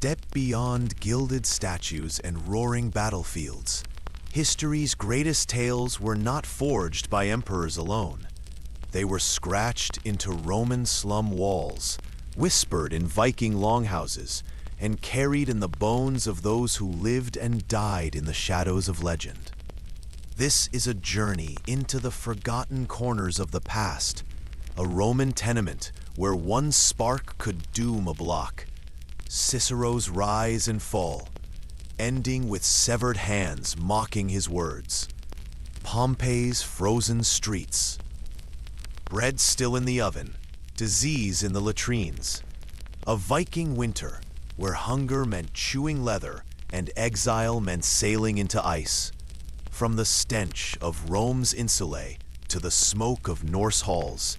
Step beyond gilded statues and roaring battlefields. History's greatest tales were not forged by emperors alone. They were scratched into Roman slum walls, whispered in Viking longhouses, and carried in the bones of those who lived and died in the shadows of legend. This is a journey into the forgotten corners of the past, a Roman tenement where one spark could doom a block, Cicero's rise and fall, ending with severed hands mocking his words, Pompeii's frozen streets, bread still in the oven, disease in the latrines, a Viking winter where hunger meant chewing leather and exile meant sailing into ice. From the stench of Rome's insulae to the smoke of Norse halls,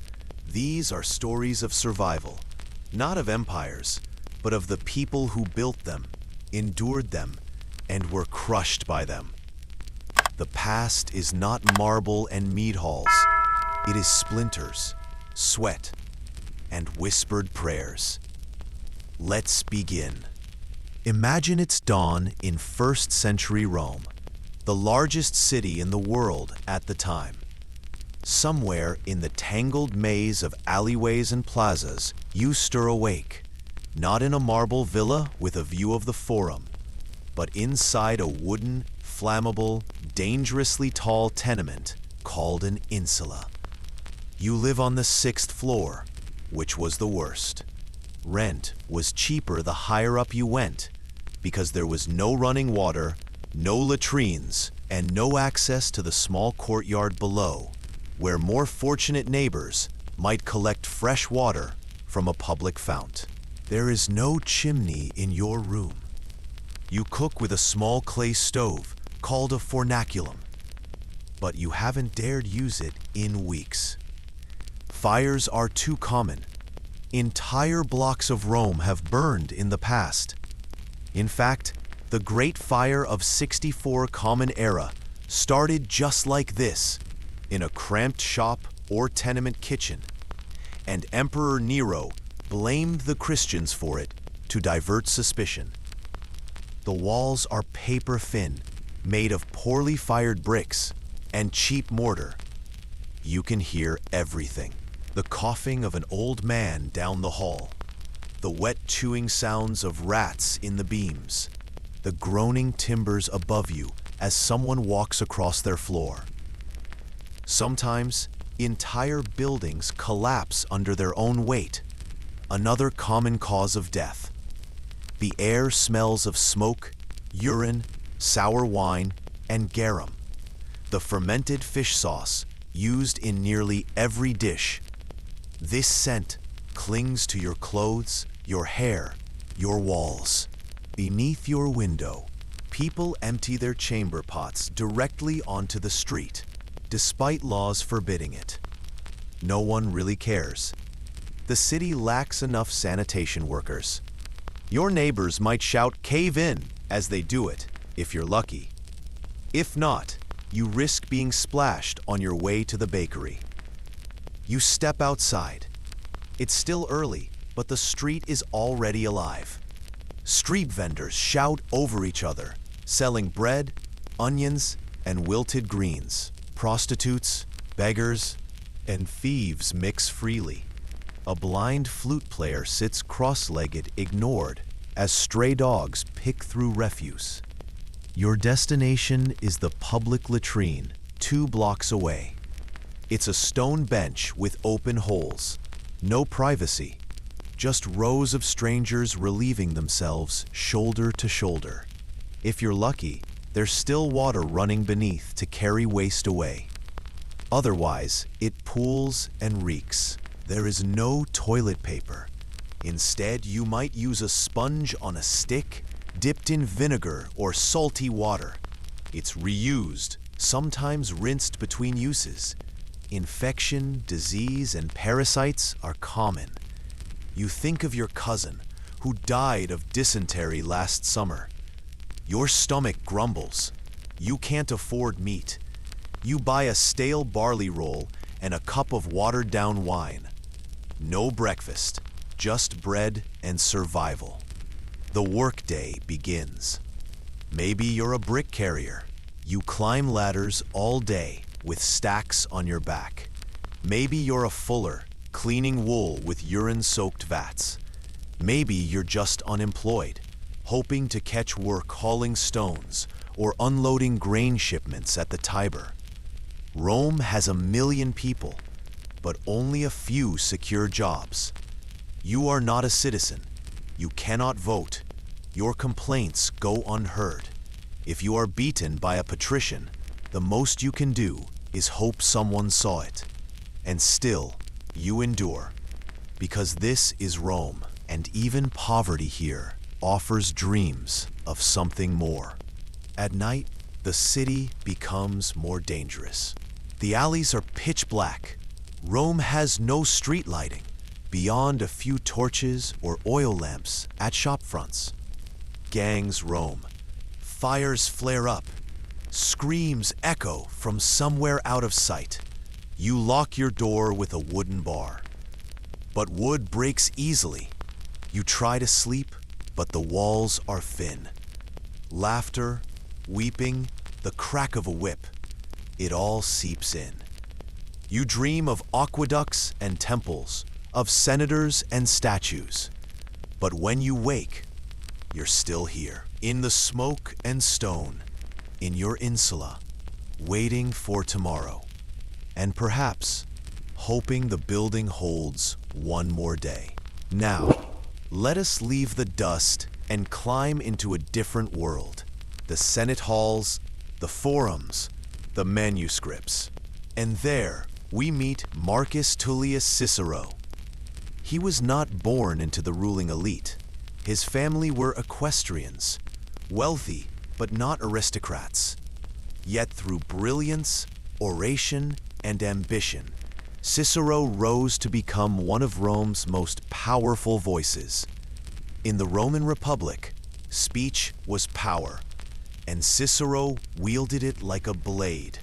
these are stories of survival, not of empires, but of the people who built them, endured them, and were crushed by them. The past is not marble and mead halls. It is splinters, sweat, and whispered prayers. Let's begin. Imagine its dawn in 1st century Rome, the largest city in the world at the time. Somewhere in the tangled maze of alleyways and plazas, you stir awake, not in a marble villa with a view of the Forum, but inside a wooden, flammable, dangerously tall tenement called an insula. You live on the 6th floor, which was the worst. Rent was cheaper the higher up you went, because there was no running water, no latrines, and no access to the small courtyard below, where more fortunate neighbors might collect fresh water from a public fount. There is no chimney in your room. You cook with a small clay stove called a fornaculum, but you haven't dared use it in weeks. Fires are too common. Entire blocks of Rome have burned in the past. In fact, the Great Fire of 64 Common Era started just like this, in a cramped shop or tenement kitchen, and Emperor Nero blamed the Christians for it to divert suspicion. The walls are paper thin, made of poorly fired bricks and cheap mortar. You can hear everything. The coughing of an old man down the hall, the wet chewing sounds of rats in the beams, the groaning timbers above you as someone walks across their floor. Sometimes, entire buildings collapse under their own weight, another common cause of death. The air smells of smoke, urine, sour wine, and garum, the fermented fish sauce used in nearly every dish. This scent clings to your clothes, your hair, your walls. Beneath your window, people empty their chamber pots directly onto the street, despite laws forbidding it. No one really cares. The city lacks enough sanitation workers. Your neighbors might shout "cave in" as they do it, if you're lucky. If not, you risk being splashed on your way to the bakery. You step outside. It's still early, but the street is already alive. Street vendors shout over each other, selling bread, onions, and wilted greens. Prostitutes, beggars, and thieves mix freely. A blind flute player sits cross-legged, ignored, as stray dogs pick through refuse. Your destination is the public latrine, 2 blocks away. It's a stone bench with open holes. No privacy, just rows of strangers relieving themselves shoulder to shoulder. If you're lucky, there's still water running beneath to carry waste away. Otherwise, it pools and reeks. There is no toilet paper. Instead, you might use a sponge on a stick, dipped in vinegar or salty water. It's reused, sometimes rinsed between uses. Infection, disease, and parasites are common. You think of your cousin who died of dysentery last summer. Your stomach grumbles. You can't afford meat. You buy a stale barley roll and a cup of watered-down wine. No breakfast, just bread and survival. The workday begins. Maybe you're a brick carrier. You climb ladders all day with stacks on your back. Maybe you're a fuller, cleaning wool with urine-soaked vats. Maybe you're just unemployed, hoping to catch work hauling stones or unloading grain shipments at the Tiber. Rome has 1 million people, but only a few secure jobs. You are not a citizen. You cannot vote. Your complaints go unheard. If you are beaten by a patrician, the most you can do is hope someone saw it. And still, you endure. Because this is Rome, and even poverty here offers dreams of something more. At night, the city becomes more dangerous. The alleys are pitch black. Rome has no street lighting, beyond a few torches or oil lamps at shop fronts. Gangs roam. Fires flare up. Screams echo from somewhere out of sight. You lock your door with a wooden bar. But wood breaks easily. You try to sleep, but the walls are thin. Laughter, weeping, the crack of a whip. It all seeps in. You dream of aqueducts and temples, of senators and statues. But when you wake, you're still here, in the smoke and stone, in your insula, waiting for tomorrow. And perhaps hoping the building holds one more day. Now, let us leave the dust and climb into a different world. The Senate halls, the forums, the manuscripts. And there we meet Marcus Tullius Cicero. He was not born into the ruling elite. His family were equestrians, wealthy but not aristocrats. Yet through brilliance, oration, and ambition, Cicero rose to become one of Rome's most powerful voices. In the Roman Republic, speech was power, and Cicero wielded it like a blade.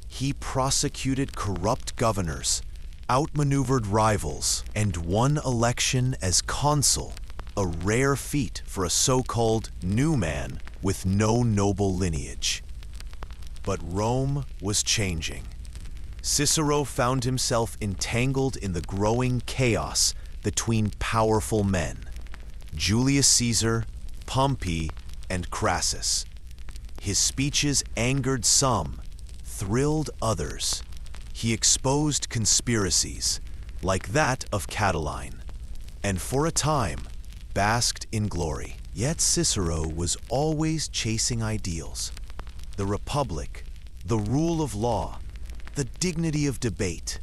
He prosecuted corrupt governors, outmaneuvered rivals, and won election as consul, a rare feat for a so-called new man with no noble lineage. But Rome was changing. Cicero found himself entangled in the growing chaos between powerful men: Julius Caesar, Pompey, and Crassus. His speeches angered some, thrilled others. He exposed conspiracies, like that of Catiline, and for a time basked in glory. Yet Cicero was always chasing ideals: the republic, the rule of law, the dignity of debate.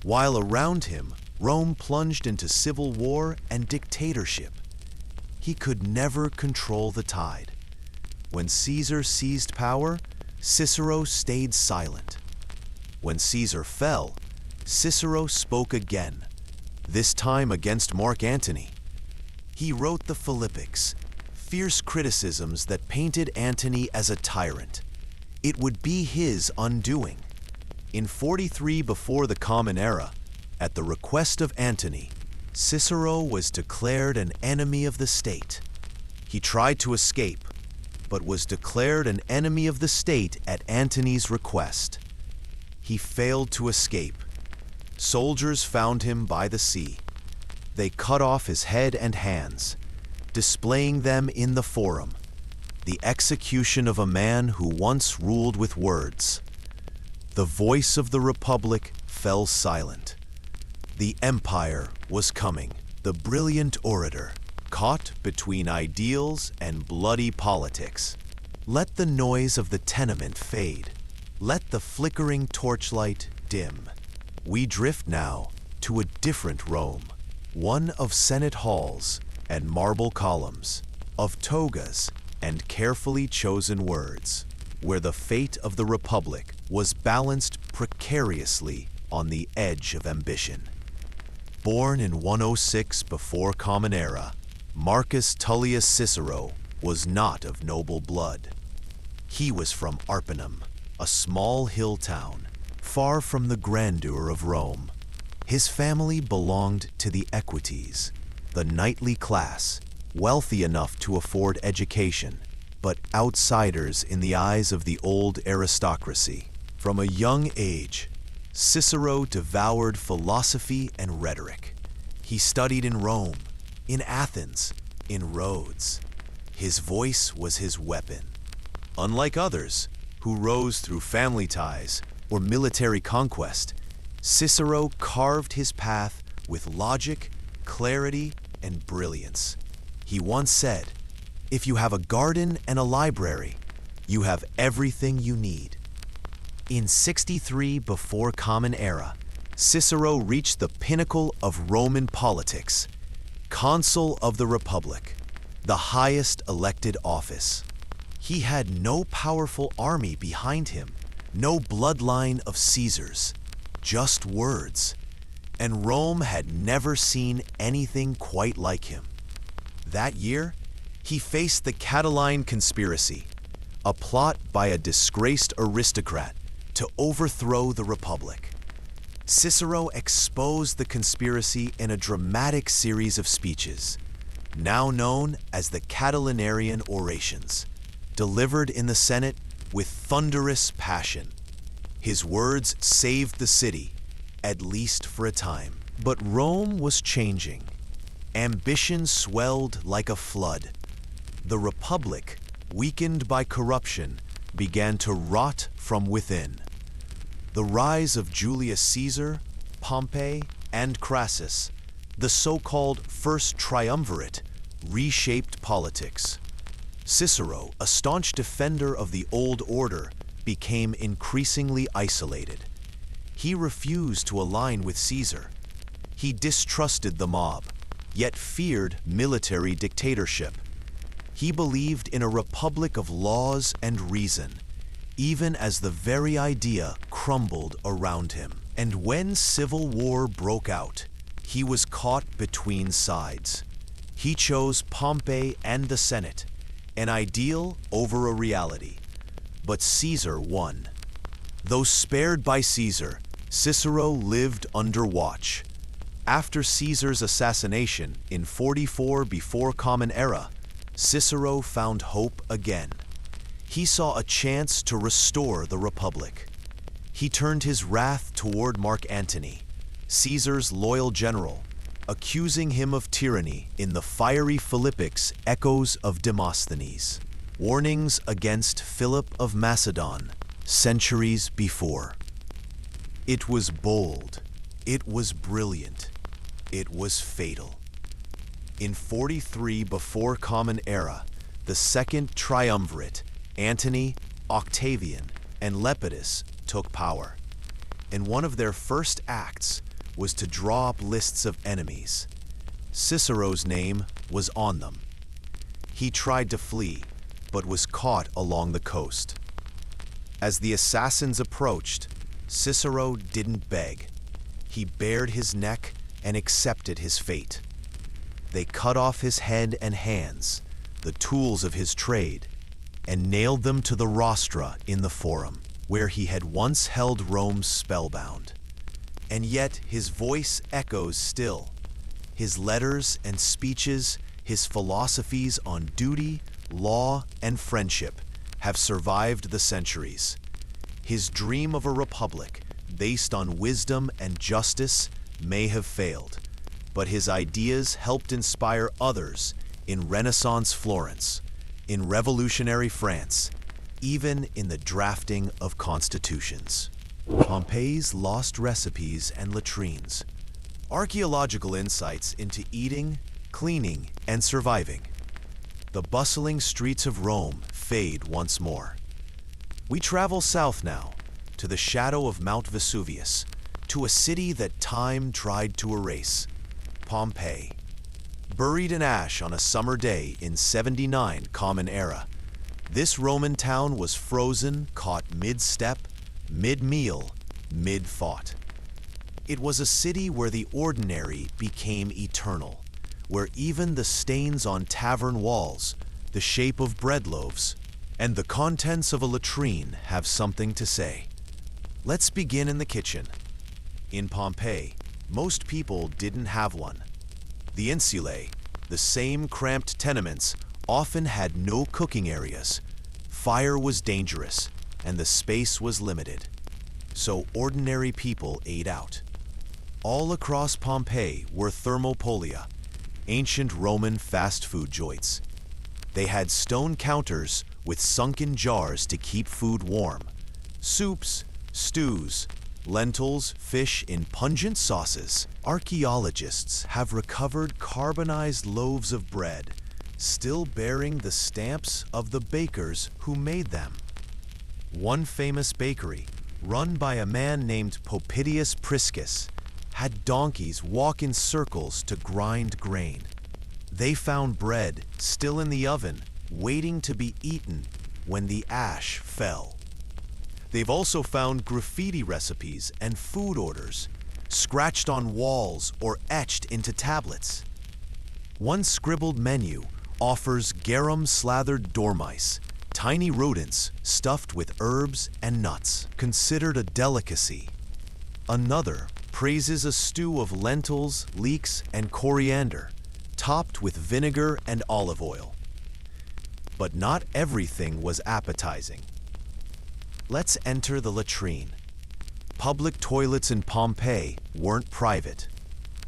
While around him, Rome plunged into civil war and dictatorship. He could never control the tide. When Caesar seized power, Cicero stayed silent. When Caesar fell, Cicero spoke again, this time against Mark Antony. He wrote the Philippics, fierce criticisms that painted Antony as a tyrant. It would be his undoing. In 43 before the Common Era, at the request of Antony, Cicero was declared an enemy of the state. He tried to escape, but was declared an enemy of the state at Antony's request. He failed to escape. Soldiers found him by the sea. They cut off his head and hands, displaying them in the Forum, the execution of a man who once ruled with words. The voice of the Republic fell silent. The empire was coming. The brilliant orator, caught between ideals and bloody politics. Let the noise of the tenement fade. Let the flickering torchlight dim. We drift now to a different Rome, one of Senate halls and marble columns, of togas and carefully chosen words, where the fate of the Republic was balanced precariously on the edge of ambition. Born in 106 before Common Era, Marcus Tullius Cicero was not of noble blood. He was from Arpinum, a small hill town, far from the grandeur of Rome. His family belonged to the equites, the knightly class, wealthy enough to afford education, but outsiders in the eyes of the old aristocracy. From a young age, Cicero devoured philosophy and rhetoric. He studied in Rome, in Athens, in Rhodes. His voice was his weapon. Unlike others, who rose through family ties or military conquest, Cicero carved his path with logic, clarity, and brilliance. He once said, "If you have a garden and a library, you have everything you need." In 63 before Common Era, Cicero reached the pinnacle of Roman politics, consul of the Republic, the highest elected office. He had no powerful army behind him, no bloodline of Caesars, just words. And Rome had never seen anything quite like him. That year, he faced the Catiline conspiracy, a plot by a disgraced aristocrat to overthrow the Republic. Cicero exposed the conspiracy in a dramatic series of speeches, now known as the Catilinarian orations, delivered in the Senate with thunderous passion. His words saved the city, at least for a time. But Rome was changing. Ambition swelled like a flood. The Republic, weakened by corruption, began to rot from within. The rise of Julius Caesar, Pompey, and Crassus, the so-called First Triumvirate, reshaped politics. Cicero, a staunch defender of the old order, became increasingly isolated. He refused to align with Caesar. He distrusted the mob, yet feared military dictatorship. He believed in a republic of laws and reason, even as the very idea crumbled around him. And when civil war broke out, he was caught between sides. He chose Pompey and the Senate, an ideal over a reality. But Caesar won. Though spared by Caesar, Cicero lived under watch. After Caesar's assassination in 44 before Common Era, Cicero found hope again. He saw a chance to restore the Republic. He turned his wrath toward Mark Antony, Caesar's loyal general, accusing him of tyranny in the fiery Philippics Echoes of Demosthenes, warnings against Philip of Macedon, centuries before. It was bold, it was brilliant, it was fatal. In 43 before Common Era, the Second Triumvirate, Antony, Octavian, and Lepidus, took power. And one of their first acts was to draw up lists of enemies. Cicero's name was on them. He tried to flee, but was caught along the coast. As the assassins approached, Cicero didn't beg. He bared his neck and accepted his fate. They cut off his head and hands, the tools of his trade, and nailed them to the rostra in the Forum, where he had once held Rome spellbound. And yet his voice echoes still. His letters and speeches, his philosophies on duty, law, and friendship have survived the centuries. His dream of a republic based on wisdom and justice may have failed, but his ideas helped inspire others in Renaissance Florence, in revolutionary France, even in the drafting of constitutions. Pompeii's lost recipes and latrines, archaeological insights into eating, cleaning, and surviving. The bustling streets of Rome fade once more. We travel south now, to the shadow of Mount Vesuvius, to a city that time tried to erase, Pompeii. Buried in ash on a summer day in 79 Common Era, this Roman town was frozen, caught mid-step, mid-meal, mid-thought. It was a city where the ordinary became eternal, where even the stains on tavern walls, the shape of bread loaves, and the contents of a latrine have something to say. Let's begin in the kitchen. In Pompeii, most people didn't have one. The insulae, The same cramped tenements often had no cooking areas. Fire was dangerous, and the space was limited. So ordinary people ate out. All across Pompeii were thermopolia, ancient Roman fast food joints. They had stone counters with sunken jars to keep food warm. Soups, stews, lentils, fish in pungent sauces. Archaeologists have recovered carbonized loaves of bread, still bearing the stamps of the bakers who made them. One famous bakery, run by a man named Popitius Priscus, had donkeys walk in circles to grind grain. They found bread still in the oven, waiting to be eaten when the ash fell. They've also found graffiti recipes and food orders, scratched on walls or etched into tablets. One scribbled menu offers garum-slathered dormice, tiny rodents stuffed with herbs and nuts, considered a delicacy. Another praises a stew of lentils, leeks, and coriander, topped with vinegar and olive oil. But not everything was appetizing. Let's enter the latrine. Public toilets in Pompeii weren't private.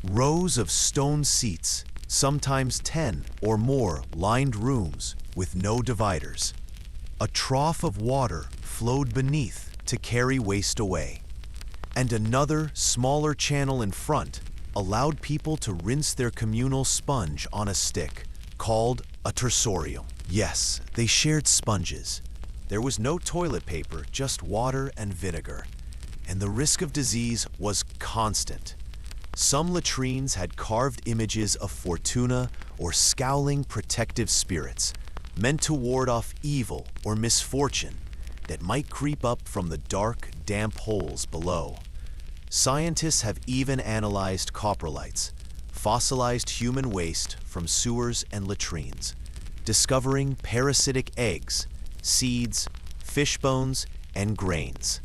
Rows of stone seats, sometimes 10 or more, lined rooms with no dividers. A trough of water flowed beneath to carry waste away. And another, smaller channel in front allowed people to rinse their communal sponge on a stick, called a tersorium. Yes, they shared sponges. There was no toilet paper, just water and vinegar, and the risk of disease was constant. Some latrines had carved images of Fortuna or scowling protective spirits, meant to ward off evil or misfortune that might creep up from the dark, damp holes below. Scientists have even analyzed coprolites, fossilized human waste from sewers and latrines, discovering parasitic eggs, seeds, fish bones, and grains.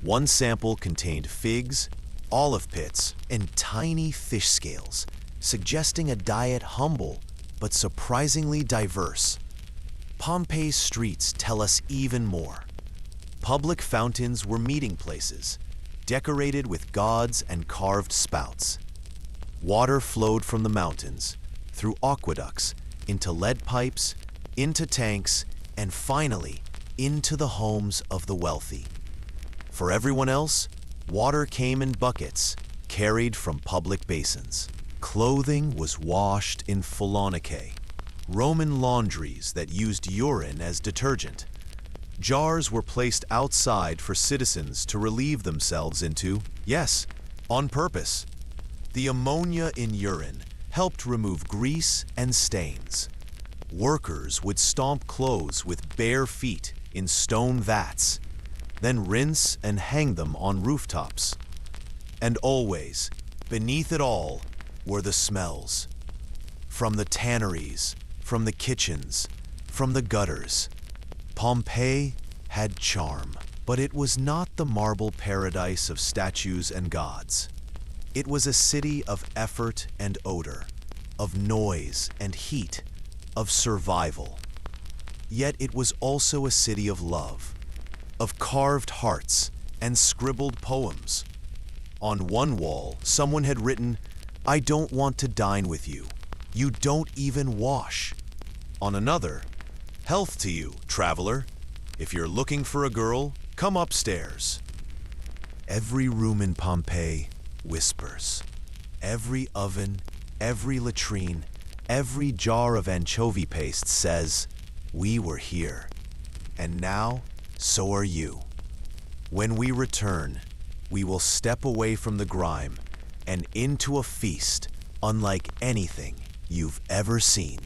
One sample contained figs, olive pits, and tiny fish scales, suggesting a diet humble but surprisingly diverse. Pompeii's streets tell us even more. Public fountains were meeting places, decorated with gods and carved spouts. Water flowed from the mountains, through aqueducts, into lead pipes, into tanks, and finally, into the homes of the wealthy. For everyone else, water came in buckets, carried from public basins. Clothing was washed in philonike, Roman laundries that used urine as detergent. Jars were placed outside for citizens to relieve themselves into, yes, on purpose. The ammonia in urine helped remove grease and stains. Workers would stomp clothes with bare feet in stone vats, then rinse and hang them on rooftops. And always, beneath it all, were the smells. From the tanneries, from the kitchens, from the gutters. Pompeii had charm, but it was not the marble paradise of statues and gods. It was a city of effort and odor, of noise and heat, of survival. Yet it was also a city of love, of carved hearts and scribbled poems. On one wall, someone had written, "I don't want to dine with you. You don't even wash." On another, "Health to you, traveler. If you're looking for a girl, come upstairs." Every room in Pompeii whispers. Every oven, every latrine, every jar of anchovy paste says, "We were here. And now, so are you." When we return, we will step away from the grime and into a feast unlike anything you've ever seen.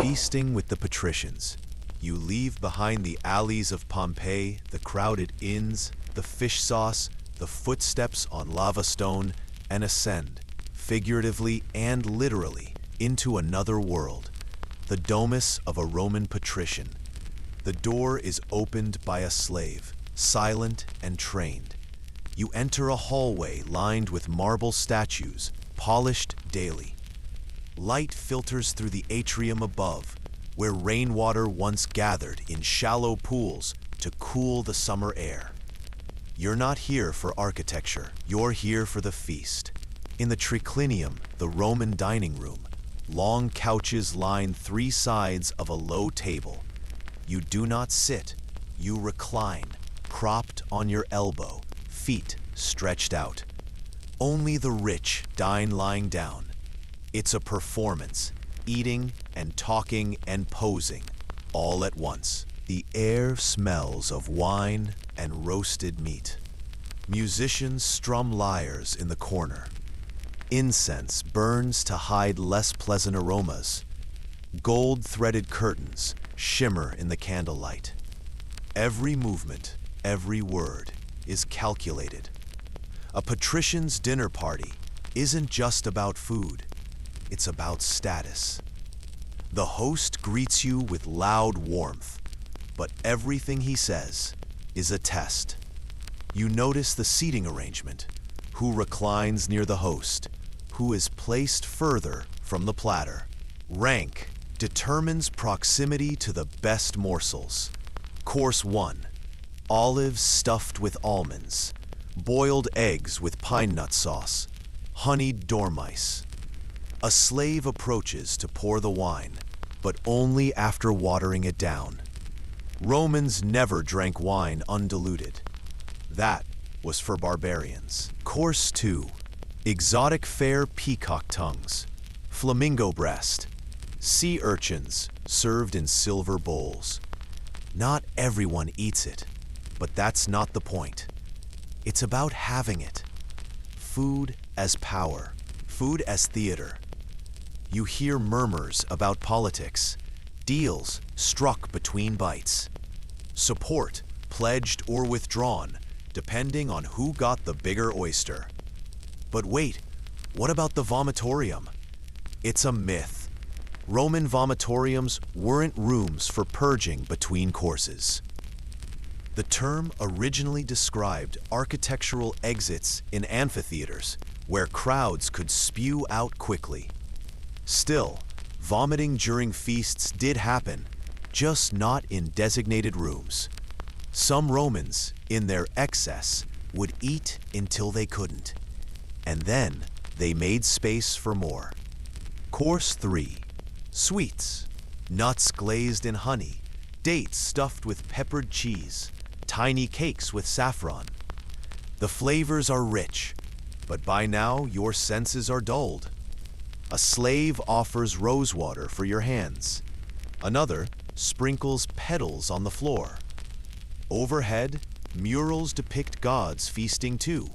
Feasting with the Patricians, you leave behind the alleys of Pompeii, the crowded inns, the fish sauce, the footsteps on lava stone, and ascend, figuratively and literally, into another world, the domus of a Roman patrician. The door is opened by a slave, silent and trained. You enter a hallway lined with marble statues, polished daily. Light filters through the atrium above, where rainwater once gathered in shallow pools to cool the summer air. You're not here for architecture, you're here for the feast. In the triclinium, the Roman dining room, long couches line three sides of a low table. You do not sit, you recline, propped on your elbow, feet stretched out. Only the rich dine lying down. It's a performance, eating and talking and posing, all at once. The air smells of wine and roasted meat. Musicians strum lyres in the corner. Incense burns to hide less pleasant aromas. Gold-threaded curtains shimmer in the candlelight. Every movement, every word is calculated. A patrician's dinner party isn't just about food. It's about status. The host greets you with loud warmth, but everything he says is a test. You notice the seating arrangement, who reclines near the host, who is placed further from the platter. Rank determines proximity to the best morsels. Course 1, olives stuffed with almonds, boiled eggs with pine nut sauce, honeyed dormice. A slave approaches to pour the wine, but only after watering it down. Romans never drank wine undiluted. That was for barbarians. Course 2, exotic fare peacock tongues, flamingo breast, sea urchins served in silver bowls. Not everyone eats it, but that's not the point. It's about having it. Food as power, food as theater. You hear murmurs about politics, deals struck between bites, support pledged or withdrawn, depending on who got the bigger oyster. But wait, what about the vomitorium? It's a myth. Roman vomitoriums weren't rooms for purging between courses. The term originally described architectural exits in amphitheaters where crowds could spew out quickly. Still, vomiting during feasts did happen, just not in designated rooms. Some Romans, in their excess, would eat until they couldn't, and then they made space for more. Course 3, sweets, nuts glazed in honey, dates stuffed with peppered cheese, tiny cakes with saffron. The flavors are rich, but by now your senses are dulled. A slave offers rosewater for your hands. Another sprinkles petals on the floor. Overhead, murals depict gods feasting too.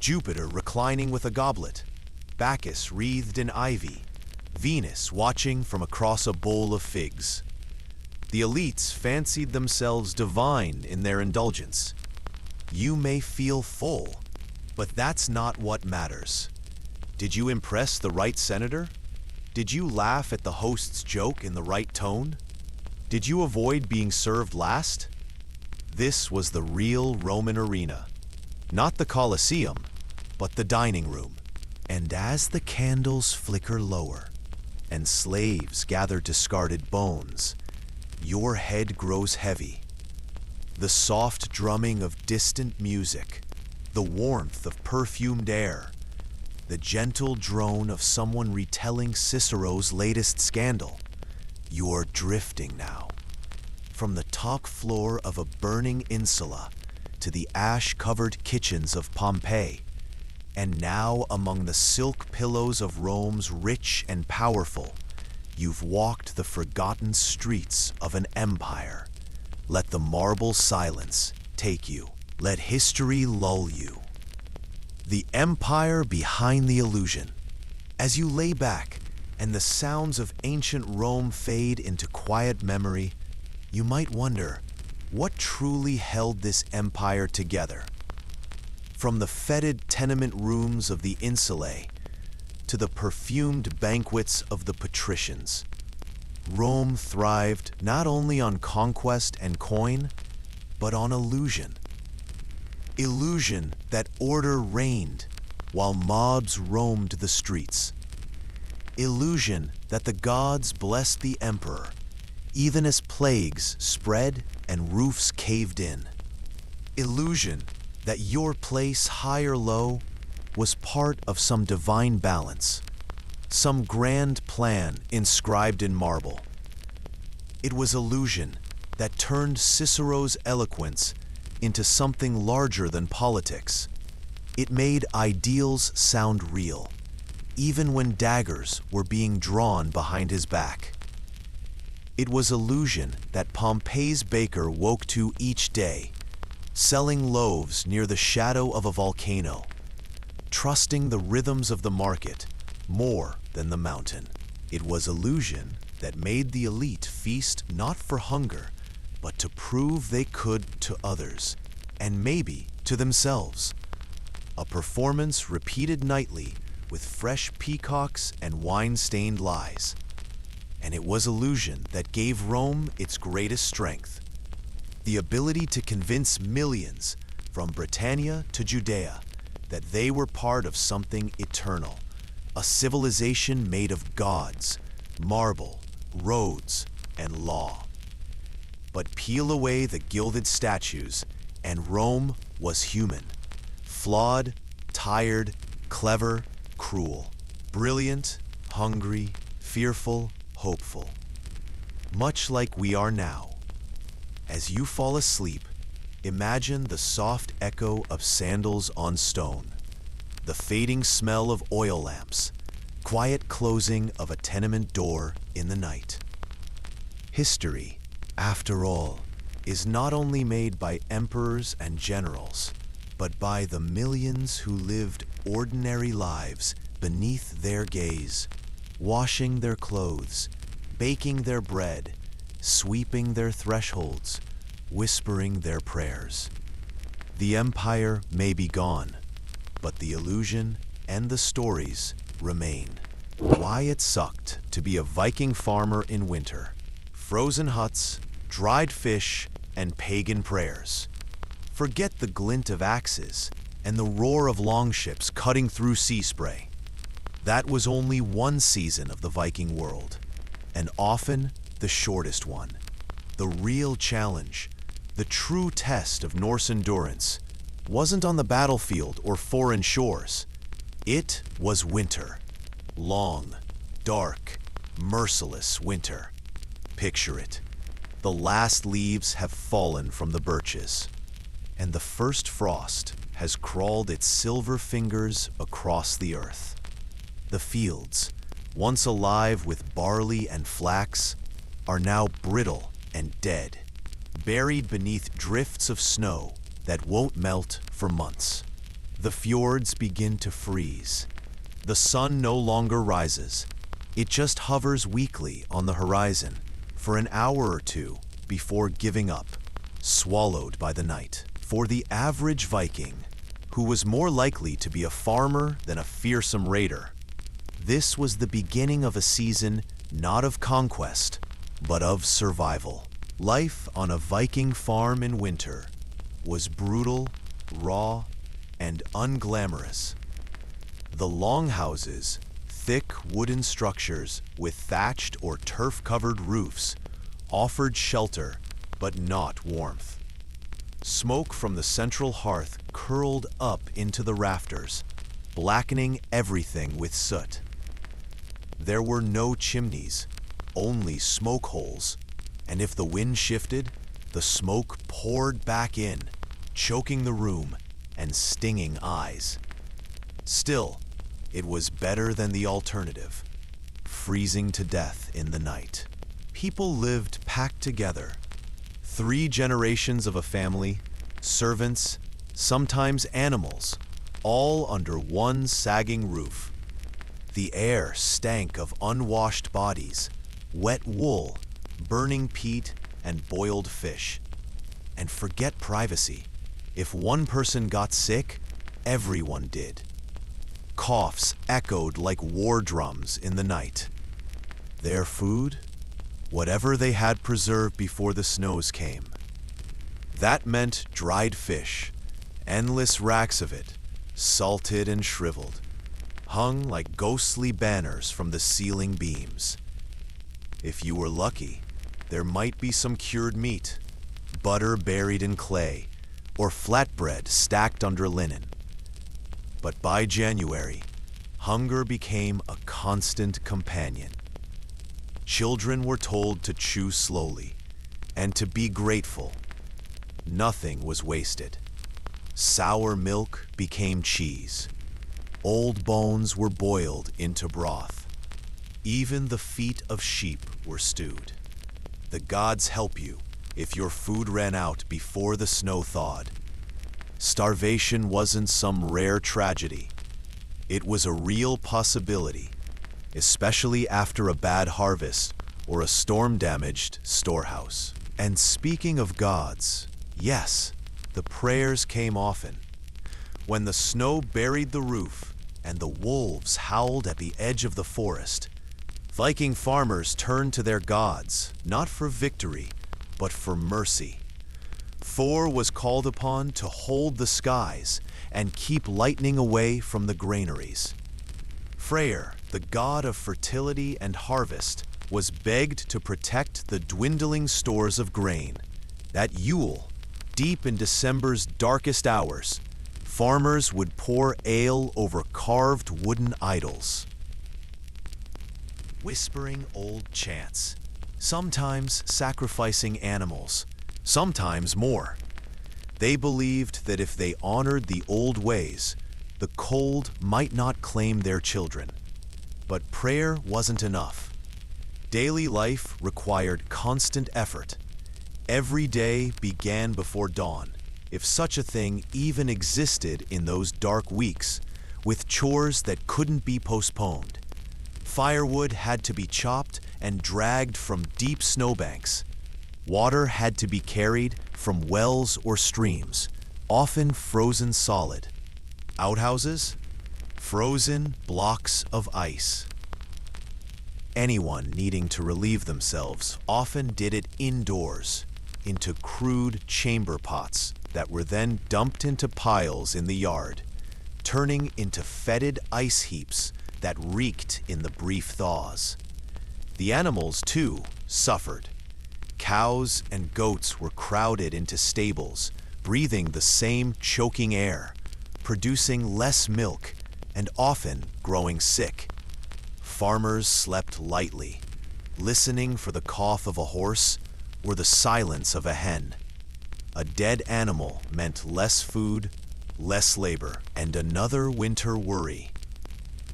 Jupiter reclining with a goblet, Bacchus wreathed in ivy, Venus watching from across a bowl of figs. The elites fancied themselves divine in their indulgence. You may feel full, but that's not what matters. Did you impress the right senator? Did you laugh at the host's joke in the right tone? Did you avoid being served last? This was the real Roman arena. Not the Colosseum, but the dining room. And as the candles flicker lower, and slaves gather discarded bones, your head grows heavy. The soft drumming of distant music, the warmth of perfumed air, the gentle drone of someone retelling Cicero's latest scandal. You're drifting now. From the top floor of a burning insula to the ash-covered kitchens of Pompeii, and now among the silk pillows of Rome's rich and powerful, you've walked the forgotten streets of an empire. Let the marble silence take you. Let history lull you. The empire behind the illusion. As you lay back and the sounds of ancient Rome fade into quiet memory, you might wonder, what truly held this empire together? From the fetid tenement rooms of the insulae to the perfumed banquets of the patricians, Rome thrived not only on conquest and coin, but on illusion. Illusion that order reigned while mobs roamed the streets. Illusion that the gods blessed the emperor, even as plagues spread and roofs caved in. Illusion that your place, high or low, was part of some divine balance, some grand plan inscribed in marble. It was illusion that turned Cicero's eloquence into something larger than politics. It made ideals sound real, even when daggers were being drawn behind his back. It was illusion that Pompeii's baker woke to each day, selling loaves near the shadow of a volcano, trusting the rhythms of the market more than the mountain. It was illusion that made the elite feast not for hunger, but to prove they could to others, and maybe to themselves. A performance repeated nightly with fresh peacocks and wine-stained lies. And it was illusion that gave Rome its greatest strength, the ability to convince millions from Britannia to Judea that they were part of something eternal, a civilization made of gods, marble, roads, and law. But peel away the gilded statues, and Rome was human, flawed, tired, clever, cruel, brilliant, hungry, fearful, hopeful. Much like we are now. As you fall asleep, imagine the soft echo of sandals on stone, the fading smell of oil lamps, quiet closing of a tenement door in the night. History, after all, is not only made by emperors and generals, but by the millions who lived ordinary lives beneath their gaze, washing their clothes, baking their bread, sweeping their thresholds, whispering their prayers. The empire may be gone, but the illusion and the stories remain. Why it sucked to be a Viking farmer in winter. Frozen huts, dried fish, and pagan prayers. Forget the glint of axes and the roar of longships cutting through sea spray. That was only one season of the Viking world, and often the shortest one. The real challenge, the true test of Norse endurance, wasn't on the battlefield or foreign shores. It was winter. Long, dark, merciless winter. Picture it. The last leaves have fallen from the birches, and the first frost has crawled its silver fingers across the earth. The fields, once alive with barley and flax, are now brittle and dead, buried beneath drifts of snow that won't melt for months. The fjords begin to freeze. The sun no longer rises. It just hovers weakly on the horizon for an hour or two before giving up, swallowed by the night. For the average Viking, who was more likely to be a farmer than a fearsome raider, this was the beginning of a season not of conquest, but of survival. Life on a Viking farm in winter was brutal, raw, and unglamorous. The longhouses, thick wooden structures with thatched or turf-covered roofs, offered shelter but not warmth. Smoke from the central hearth curled up into the rafters, blackening everything with soot. There were no chimneys, only smoke holes, and if the wind shifted, the smoke poured back in, choking the room and stinging eyes. Still, it was better than the alternative, freezing to death in the night. People lived packed together. 3 generations of a family, servants, sometimes animals, all under one sagging roof. The air stank of unwashed bodies, wet wool, burning peat, and boiled fish. And forget privacy. If one person got sick, everyone did. Coughs echoed like war drums in the night. Their food? Whatever they had preserved before the snows came. That meant dried fish, endless racks of it, salted and shriveled. hung like ghostly banners from the ceiling beams. If you were lucky, there might be some cured meat, butter buried in clay, or flatbread stacked under linen. But by January, hunger became a constant companion. Children were told to chew slowly and to be grateful. Nothing was wasted. Sour milk became cheese. Old bones were boiled into broth. Even the feet of sheep were stewed. The gods help you if your food ran out before the snow thawed. Starvation wasn't some rare tragedy. It was a real possibility, especially after a bad harvest or a storm-damaged storehouse. And speaking of gods, yes, the prayers came often. When the snow buried the roof and the wolves howled at the edge of the forest, Viking farmers turned to their gods, not for victory, but for mercy. Thor was called upon to hold the skies and keep lightning away from the granaries. Freyr, the god of fertility and harvest, was begged to protect the dwindling stores of grain. At Yule, deep in December's darkest hours, farmers would pour ale over carved wooden idols, whispering old chants, sometimes sacrificing animals, sometimes more. They believed that if they honored the old ways, the cold might not claim their children. But prayer wasn't enough. Daily life required constant effort. Every day began before dawn, if such a thing even existed in those dark weeks, with chores that couldn't be postponed. Firewood had to be chopped and dragged from deep snowbanks. Water had to be carried from wells or streams, often frozen solid. Outhouses? Frozen blocks of ice. Anyone needing to relieve themselves often did it indoors, into crude chamber pots that were then dumped into piles in the yard, turning into fetid ice heaps that reeked in the brief thaws. The animals, too, suffered. Cows and goats were crowded into stables, breathing the same choking air, producing less milk and often growing sick. Farmers slept lightly, listening for the cough of a horse or the silence of a hen. A dead animal meant less food, less labor, and another winter worry.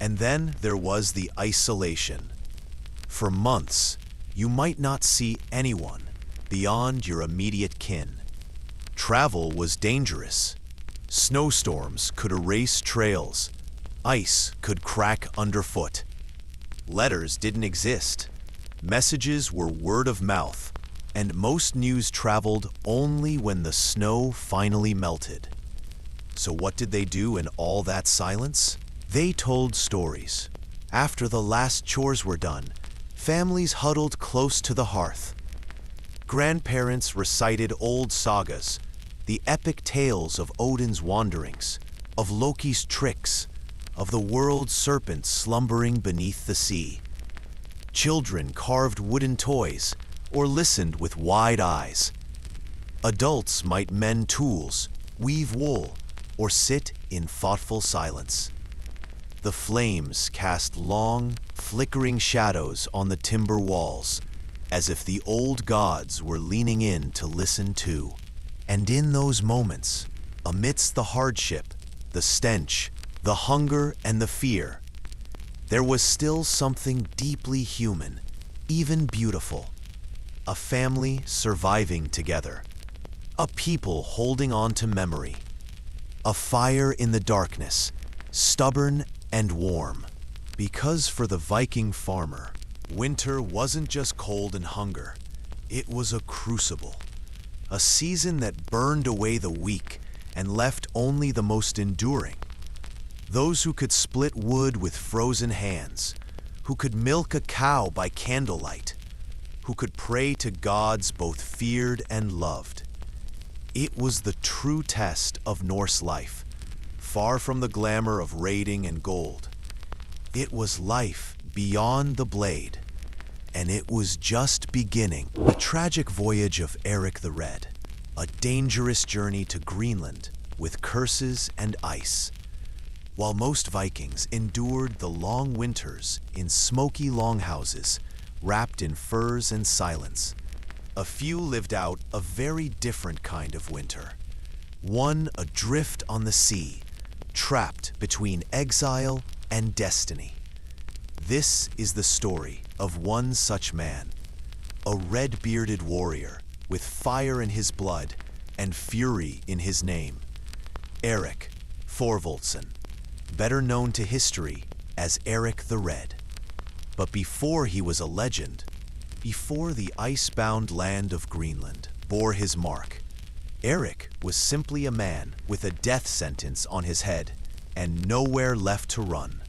And then there was the isolation. For months, you might not see anyone beyond your immediate kin. Travel was dangerous. Snowstorms could erase trails. Ice could crack underfoot. Letters didn't exist. Messages were word of mouth, and most news traveled only when the snow finally melted. So what did they do in all that silence? They told stories. After the last chores were done, families huddled close to the hearth. Grandparents recited old sagas, the epic tales of Odin's wanderings, of Loki's tricks, of the world serpent slumbering beneath the sea. Children carved wooden toys or listened with wide eyes. Adults might mend tools, weave wool, or sit in thoughtful silence. The flames cast long, flickering shadows on the timber walls, as if the old gods were leaning in to listen too. And in those moments, amidst the hardship, the stench, the hunger, and the fear, there was still something deeply human, even beautiful. A family surviving together. A people holding on to memory. A fire in the darkness, stubborn and warm. Because for the Viking farmer, winter wasn't just cold and hunger. It was a crucible. A season that burned away the weak and left only the most enduring. Those who could split wood with frozen hands, who could milk a cow by candlelight, who could pray to gods both feared and loved. It was the true test of Norse life, far from the glamour of raiding and gold. It was life beyond the blade, and it was just beginning. The tragic voyage of Erik the Red, a dangerous journey to Greenland with curses and ice. While most Vikings endured the long winters in smoky longhouses, wrapped in furs and silence, a few lived out a very different kind of winter. One adrift on the sea, trapped between exile and destiny. This is the story of one such man, a red-bearded warrior with fire in his blood and fury in his name, Erik Thorvaldsen, better known to history as Erik the Red. But before he was a legend, before the ice-bound land of Greenland bore his mark, Erik was simply a man with a death sentence on his head and nowhere left to run.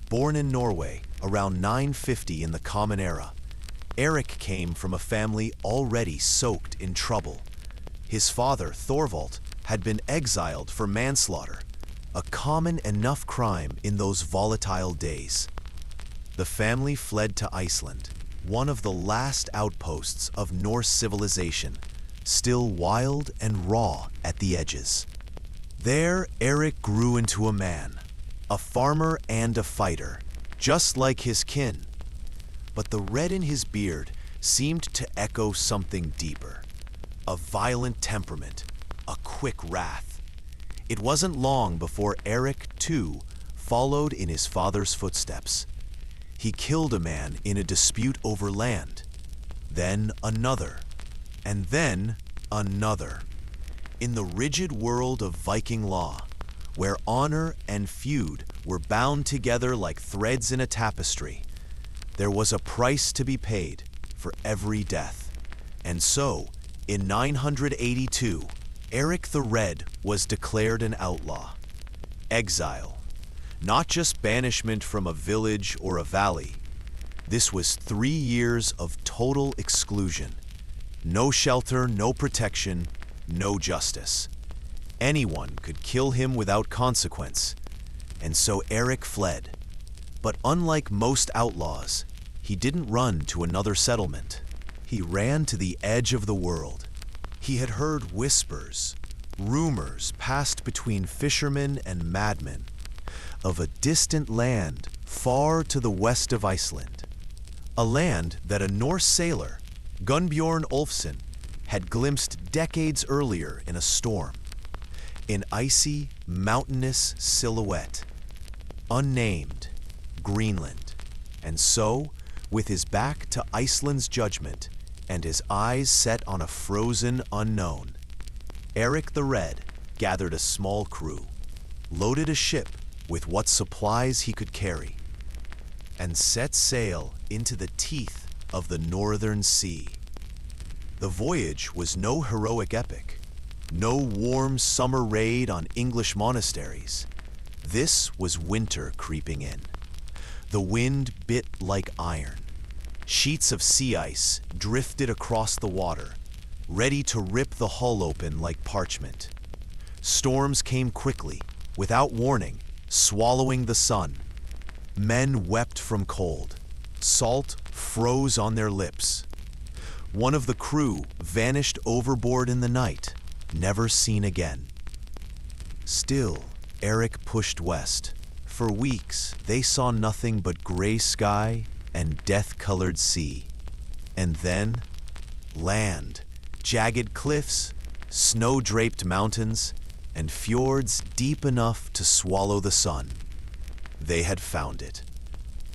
Born in Norway around 950 in the Common Era, Erik came from a family already soaked in trouble. His father, Thorvald, had been exiled for manslaughter, a common enough crime in those volatile days. The family fled to Iceland, one of the last outposts of Norse civilization, still wild and raw at the edges. There, Erik grew into a man, a farmer and a fighter, just like his kin. But the red in his beard seemed to echo something deeper, a violent temperament, a quick wrath. It wasn't long before Erik, too, followed in his father's footsteps. He killed a man in a dispute over land, then another, and then another. In the rigid world of Viking law, where honor and feud were bound together like threads in a tapestry, there was a price to be paid for every death. And so, in 982, Erik the Red was declared an outlaw. Exile. Not just banishment from a village or a valley. This was 3 years of total exclusion. No shelter, no protection, no justice. Anyone could kill him without consequence. And so Erik fled. But unlike most outlaws, he didn't run to another settlement. He ran to the edge of the world. He had heard whispers, rumors passed between fishermen and madmen, of a distant land far to the west of Iceland. A land that a Norse sailor, Gunnbjorn Ulfsson, had glimpsed decades earlier in a storm. An icy, mountainous silhouette. Unnamed, Greenland. And so, with his back to Iceland's judgment and his eyes set on a frozen unknown, Erik the Red gathered a small crew, loaded a ship with what supplies he could carry, and set sail into the teeth of the northern sea. The voyage was no heroic epic, no warm summer raid on English monasteries. This was winter creeping in. The wind bit like iron. Sheets of sea ice drifted across the water, ready to rip the hull open like parchment. Storms came quickly, without warning, swallowing the sun. Men wept from cold. Salt froze on their lips. One of the crew vanished overboard in the night, never seen again. Still, Erik pushed west. For weeks, they saw nothing but gray sky and death-colored sea. And then, land, jagged cliffs, snow-draped mountains, and fjords deep enough to swallow the sun. They had found it.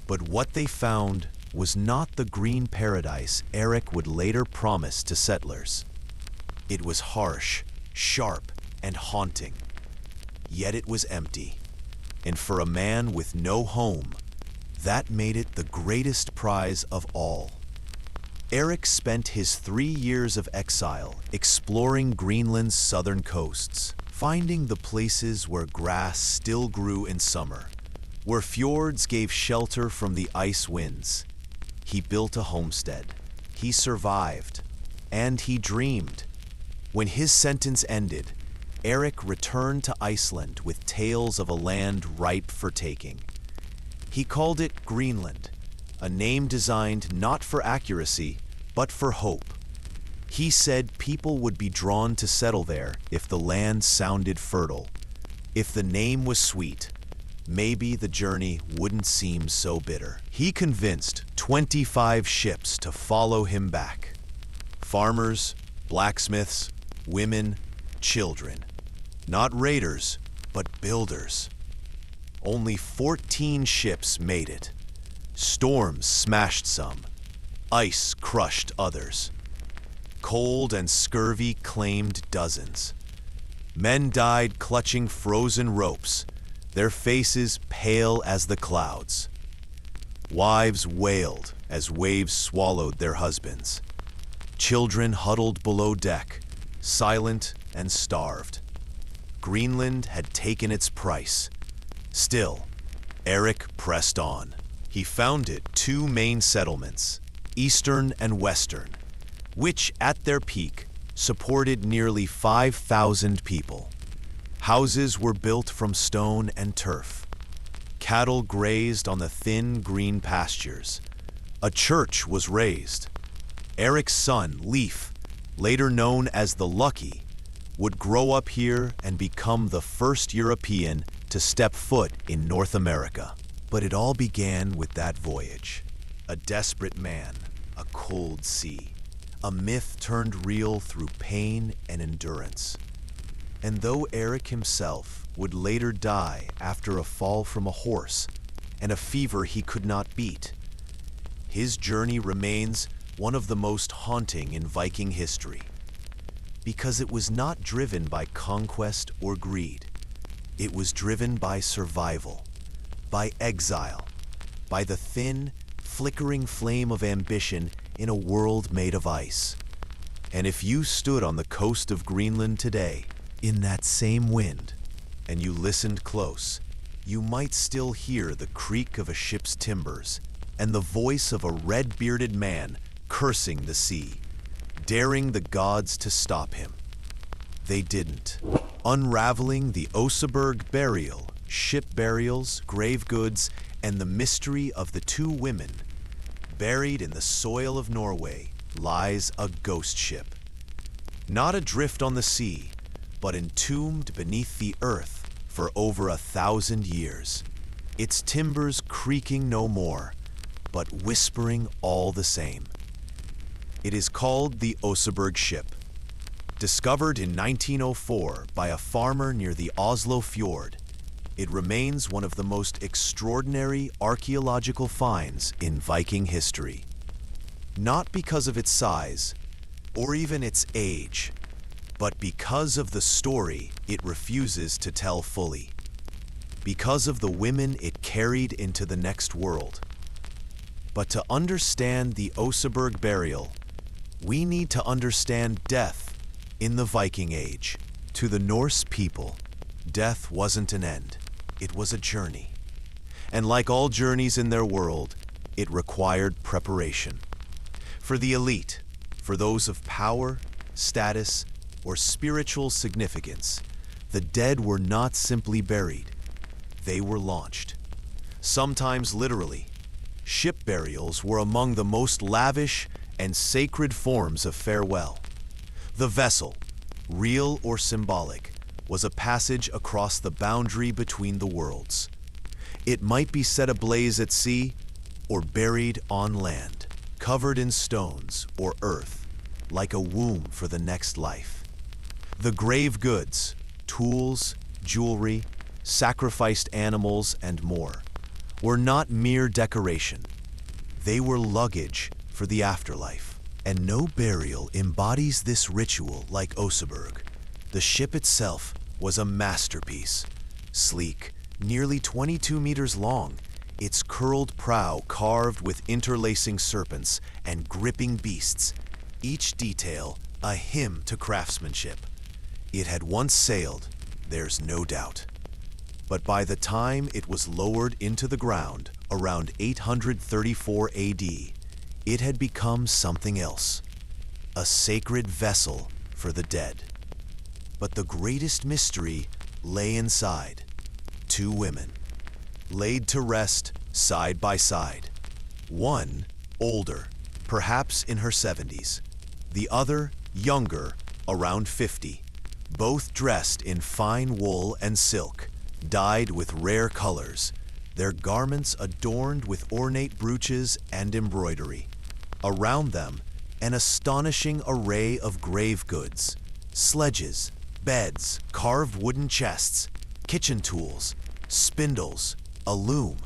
But what they found was not the green paradise Erik would later promise to settlers. It was harsh, sharp, and haunting. Yet it was empty. And for a man with no home, that made it the greatest prize of all. Erik spent his 3 years of exile exploring Greenland's southern coasts, finding the places where grass still grew in summer, where fjords gave shelter from the ice winds. He built a homestead. He survived. And he dreamed. When his sentence ended, Erik returned to Iceland with tales of a land ripe for taking. He called it Greenland, a name designed not for accuracy, but for hope. He said people would be drawn to settle there if the land sounded fertile. If the name was sweet, maybe the journey wouldn't seem so bitter. He convinced 25 ships to follow him back. Farmers, blacksmiths, women, children. Not raiders, but builders. Only 14 ships made it. Storms smashed some. Ice crushed others. Cold and scurvy claimed dozens. Men died clutching frozen ropes, their faces pale as the clouds. Wives wailed as waves swallowed their husbands. Children huddled below deck, silent and starved. Greenland had taken its price. Still, Erik pressed on. He founded two main settlements, Eastern and Western, which at their peak supported nearly 5,000 people. Houses were built from stone and turf. Cattle grazed on the thin green pastures. A church was raised. Erik's son, Leif, later known as the Lucky, would grow up here and become the first European to step foot in North America. But it all began with that voyage. A desperate man, a cold sea. A myth turned real through pain and endurance. And though Erik himself would later die after a fall from a horse and a fever he could not beat, his journey remains one of the most haunting in Viking history. Because it was not driven by conquest or greed. It was driven by survival, by exile, by the thin, flickering flame of ambition in a world made of ice. And if you stood on the coast of Greenland today, in that same wind, and you listened close, you might still hear the creak of a ship's timbers and the voice of a red-bearded man cursing the sea, daring the gods to stop him. They didn't. Unraveling the Oseberg burial, ship burials, grave goods, and the mystery of the two women, buried in the soil of Norway lies a ghost ship. Not adrift on the sea, but entombed beneath the earth for over 1,000 years. Its timbers creaking no more, but whispering all the same. It is called the Oseberg ship. Discovered in 1904 by a farmer near the Oslo fjord, it remains one of the most extraordinary archaeological finds in Viking history. Not because of its size, or even its age, but because of the story it refuses to tell fully. Because of the women it carried into the next world. But to understand the Oseberg burial, we need to understand death in the Viking Age. To the Norse people, death wasn't an end. It was a journey. And like all journeys in their world, it required preparation. For the elite, for those of power, status, or spiritual significance, the dead were not simply buried. They were launched. Sometimes literally. Ship burials were among the most lavish and sacred forms of farewell. The vessel, real or symbolic, was a passage across the boundary between the worlds. It might be set ablaze at sea or buried on land, covered in stones or earth, like a womb for the next life. The grave goods, tools, jewelry, sacrificed animals, and more, were not mere decoration. They were luggage for the afterlife. And no burial embodies this ritual like Oseberg. The ship itself was a masterpiece. Sleek, nearly 22 meters long, its curled prow carved with interlacing serpents and gripping beasts, each detail a hymn to craftsmanship. It had once sailed, there's no doubt. But by the time it was lowered into the ground, around 834 AD, it had become something else, a sacred vessel for the dead. But the greatest mystery lay inside. Two women, laid to rest side by side. One, older, perhaps in her 70s. The other, younger, around 50. Both dressed in fine wool and silk, dyed with rare colors, their garments adorned with ornate brooches and embroidery. Around them, an astonishing array of grave goods, sledges, beds, carved wooden chests, kitchen tools, spindles, a loom,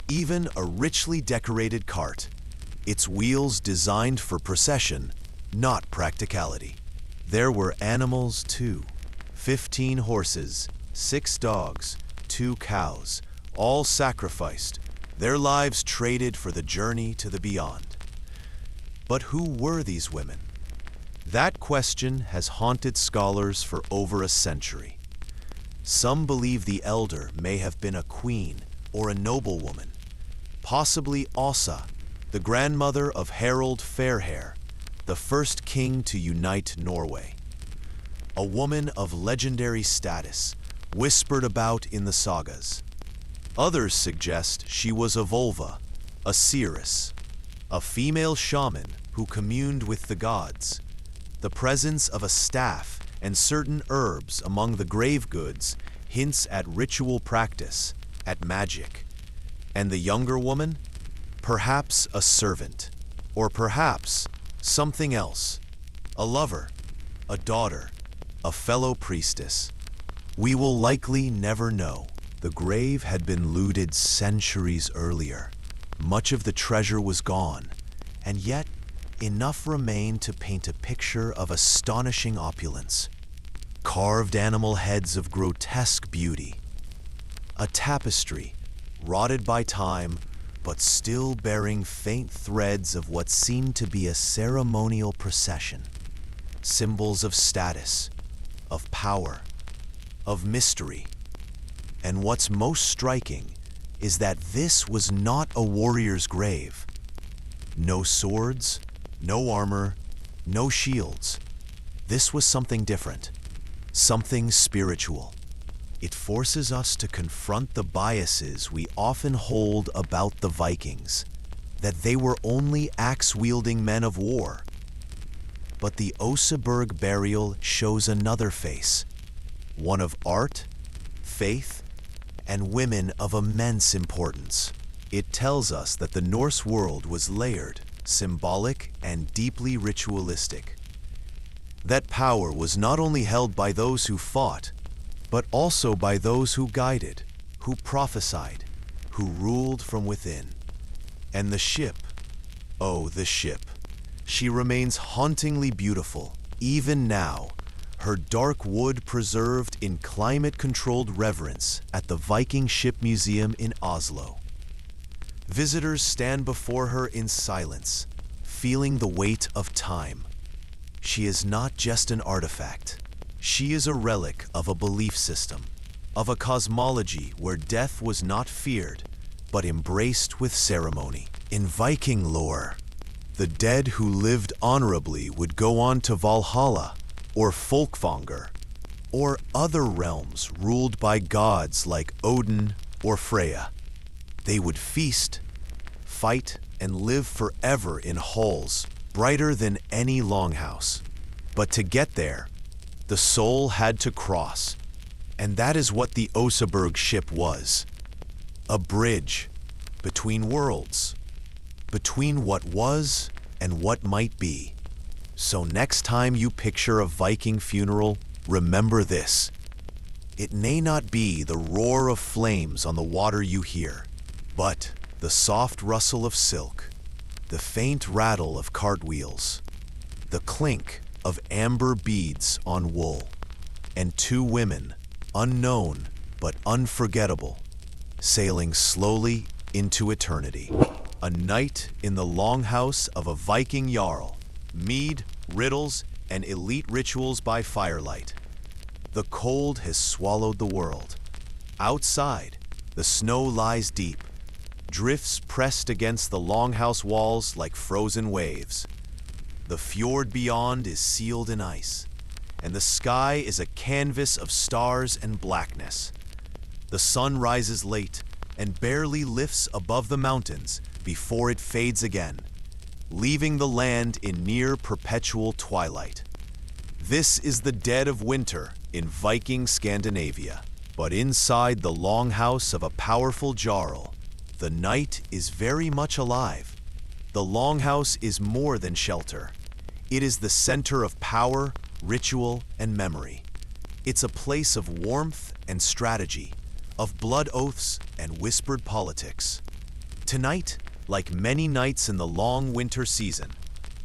even a richly decorated cart, its wheels designed for procession, not practicality. There were animals too, 15 horses, 6 dogs, 2 cows, all sacrificed, their lives traded for the journey to the beyond. But who were these women? That question has haunted scholars for over a century. Some believe the elder may have been a queen or a noblewoman, possibly Åsa, the grandmother of Harald Fairhair, the first king to unite Norway. A woman of legendary status, whispered about in the sagas. Others suggest she was a vulva, a seeress, a female shaman who communed with the gods. The presence of a staff and certain herbs among the grave goods hints at ritual practice, at magic. And the younger woman? Perhaps a servant, or perhaps something else. A lover, a daughter, a fellow priestess. We will likely never know. The grave had been looted centuries earlier. Much of the treasure was gone, and yet enough remained to paint a picture of astonishing opulence. Carved animal heads of grotesque beauty. A tapestry, rotted by time, but still bearing faint threads of what seemed to be a ceremonial procession. Symbols of status, of power, of mystery. And what's most striking is that this was not a warrior's grave. No swords, no armor, no shields. This was something different, something spiritual. It forces us to confront the biases we often hold about the Vikings, that they were only axe-wielding men of war. But the Oseberg burial shows another face, one of art, faith, and women of immense importance. It tells us that the Norse world was layered, symbolic, and deeply ritualistic. That power was not only held by those who fought, but also by those who guided, who prophesied, who ruled from within. And the ship, oh, the ship. She remains hauntingly beautiful, even now, her dark wood preserved in climate-controlled reverence at the Viking Ship Museum in Oslo. Visitors stand before her in silence, feeling the weight of time. She is not just an artifact. She is a relic of a belief system, of a cosmology where death was not feared, but embraced with ceremony. In Viking lore, the dead who lived honorably would go on to Valhalla, or Folkvanger, or other realms ruled by gods like Odin or Freya. They would feast, fight, and live forever in halls brighter than any longhouse. But to get there, the soul had to cross, and that is what the Oseberg ship was. A bridge between worlds, between what was and what might be. So next time you picture a Viking funeral, remember this. It may not be the roar of flames on the water you hear, but the soft rustle of silk, the faint rattle of cartwheels, the clink of amber beads on wool, and 2 women, unknown but unforgettable, sailing slowly into eternity. A night in the longhouse of a Viking jarl, mead, riddles, and elite rituals by firelight. The cold has swallowed the world. Outside, the snow lies deep, drifts pressed against the longhouse walls like frozen waves. The fjord beyond is sealed in ice, and the sky is a canvas of stars and blackness. The sun rises late, and barely lifts above the mountains before it fades again, leaving the land in near perpetual twilight. This is the dead of winter in Viking Scandinavia. But inside the longhouse of a powerful jarl, the night is very much alive. The longhouse is more than shelter. It is the center of power, ritual, and memory. It's a place of warmth and strategy, of blood oaths and whispered politics. Tonight, like many nights in the long winter season,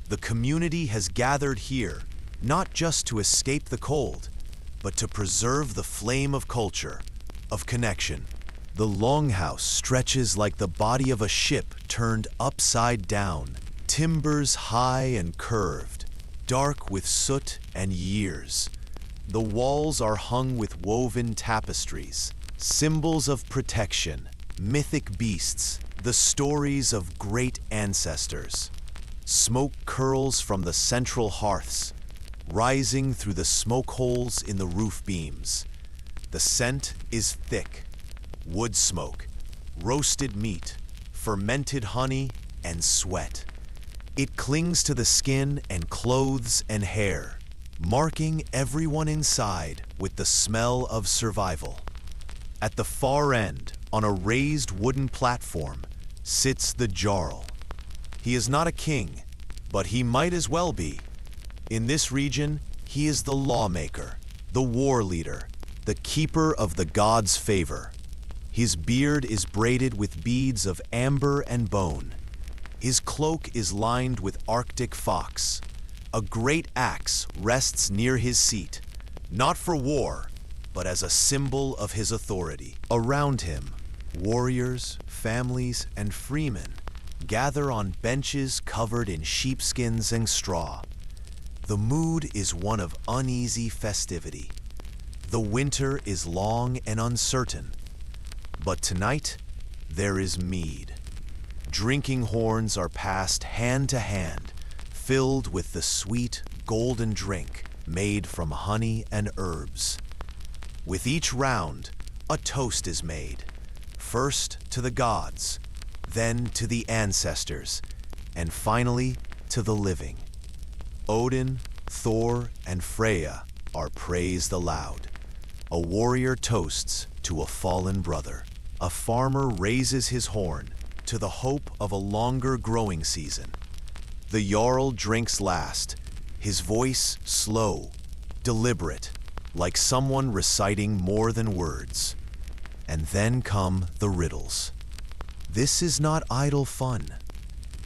the community has gathered here not just to escape the cold, but to preserve the flame of culture, of connection. The longhouse stretches like the body of a ship turned upside down, timbers high and curved, dark with soot and years. The walls are hung with woven tapestries, symbols of protection, mythic beasts, the stories of great ancestors. Smoke curls from the central hearths, rising through the smoke holes in the roof beams. The scent is thick: wood smoke, roasted meat, fermented honey, and sweat. It clings to the skin and clothes and hair, marking everyone inside with the smell of survival. At the far end, on a raised wooden platform, sits the jarl. He is not a king, but he might as well be. In this region, he is the lawmaker, the war leader, the keeper of the gods' favor. His beard is braided with beads of amber and bone. His cloak is lined with Arctic fox. A great axe rests near his seat, not for war, but as a symbol of his authority. Around him, warriors, families, and freemen gather on benches covered in sheepskins and straw. The mood is one of uneasy festivity. The winter is long and uncertain. But tonight, there is mead. Drinking horns are passed hand to hand, filled with the sweet, golden drink made from honey and herbs. With each round, a toast is made, first to the gods, then to the ancestors, and finally to the living. Odin, Thor, and Freya are praised aloud. A warrior toasts to a fallen brother. A farmer raises his horn to the hope of a longer growing season. The jarl drinks last, his voice slow, deliberate, like someone reciting more than words. And then come the riddles. This is not idle fun.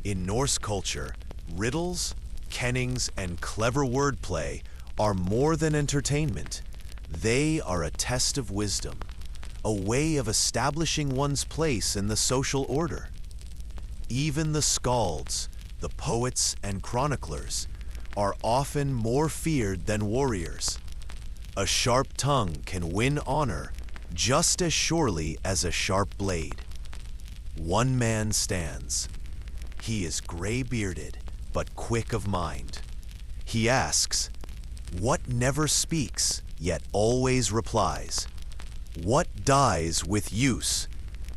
In Norse culture, riddles, kennings, and clever wordplay are more than entertainment. They are a test of wisdom, a way of establishing one's place in the social order. Even the skalds, the poets and chroniclers, are often more feared than warriors. A sharp tongue can win honor just as surely as a sharp blade. One man stands. He is gray-bearded, but quick of mind. He asks, what never speaks, yet always replies? What dies with use,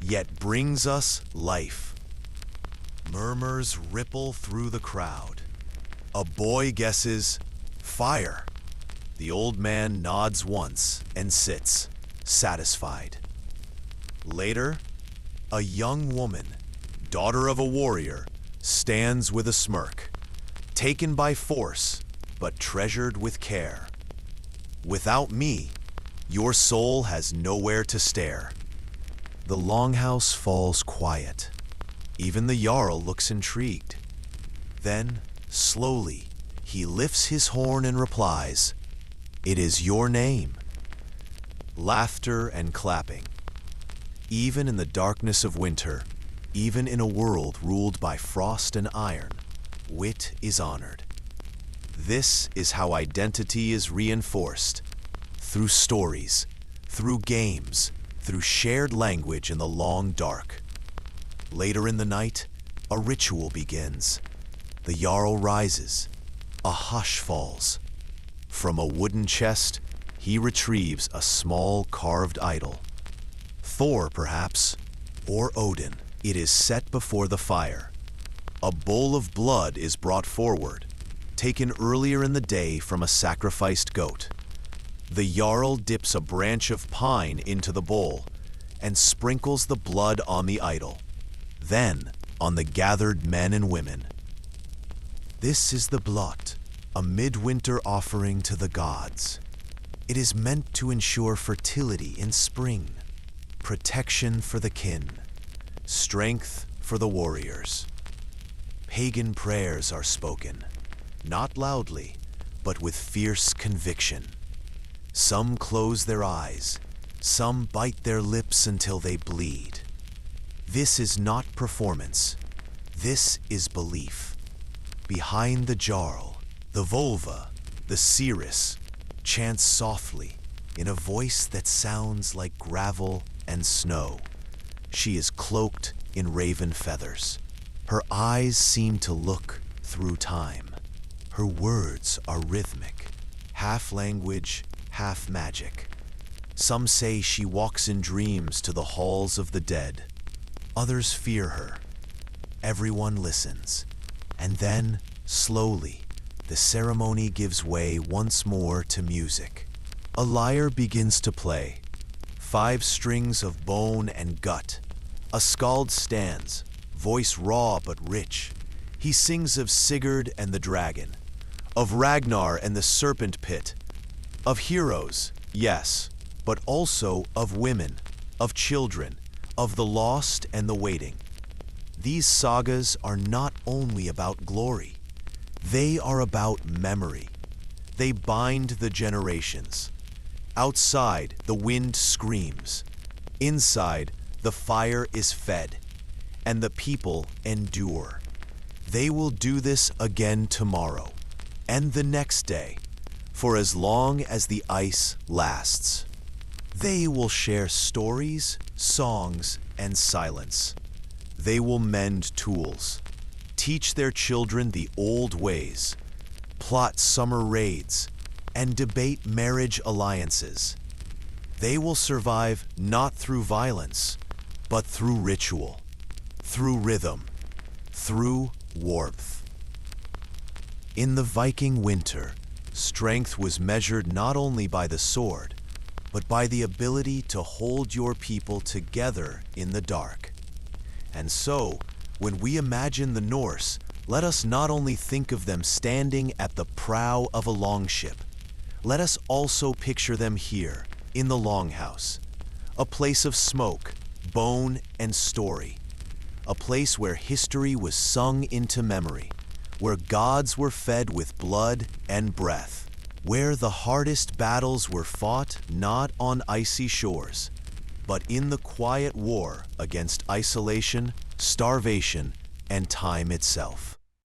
yet brings us life? Murmurs ripple through the crowd. A boy guesses, fire. The old man nods once and sits, satisfied. Later, a young woman, daughter of a warrior, stands with a smirk, taken by force, but treasured with care. Without me, your soul has nowhere to stare. The longhouse falls quiet. Even the jarl looks intrigued. Then, slowly, he lifts his horn and replies, "It is your name." Laughter and clapping. Even in the darkness of winter, even in a world ruled by frost and iron, wit is honored. This is how identity is reinforced. Through stories, through games, through shared language in the long dark. Later in the night, a ritual begins. The jarl rises. A hush falls. From a wooden chest, he retrieves a small carved idol. Thor, perhaps, or Odin, it is set before the fire. A bowl of blood is brought forward, taken earlier in the day from a sacrificed goat. The Jarl dips a branch of pine into the bowl and sprinkles the blood on the idol, then on the gathered men and women. This is the blot, a midwinter offering to the gods. It is meant to ensure fertility in spring, protection for the kin, strength for the warriors. Pagan prayers are spoken, not loudly, but with fierce conviction. Some close their eyes, some bite their lips until they bleed. This is not performance, this is belief. Behind the Jarl, the Volva, the Cirrus, chants softly in a voice that sounds like gravel and snow. She is cloaked in raven feathers. Her eyes seem to look through time. Her words are rhythmic, half language, half magic. Some say she walks in dreams to the halls of the dead. Others fear her. Everyone listens. And then, slowly, the ceremony gives way once more to music. A lyre begins to play. 5 strings of bone and gut. A skald stands, voice raw but rich. He sings of Sigurd and the dragon, of Ragnar and the serpent pit, of heroes, yes, but also of women, of children, of the lost and the waiting. These sagas are not only about glory, they are about memory. They bind the generations. Outside, the wind screams. Inside, the fire is fed, and the people endure. They will do this again tomorrow, and the next day, for as long as the ice lasts. They will share stories, songs, and silence. They will mend tools, teach their children the old ways, plot summer raids, and debate marriage alliances. They will survive not through violence, but through ritual, through rhythm, through warmth. In the Viking winter, strength was measured not only by the sword, but by the ability to hold your people together in the dark. And so, when we imagine the Norse, let us not only think of them standing at the prow of a longship, let us also picture them here, in the longhouse, a place of smoke, bone, and story, a place where history was sung into memory, where gods were fed with blood and breath, where the hardest battles were fought not on icy shores, but in the quiet war against isolation, starvation, and time itself.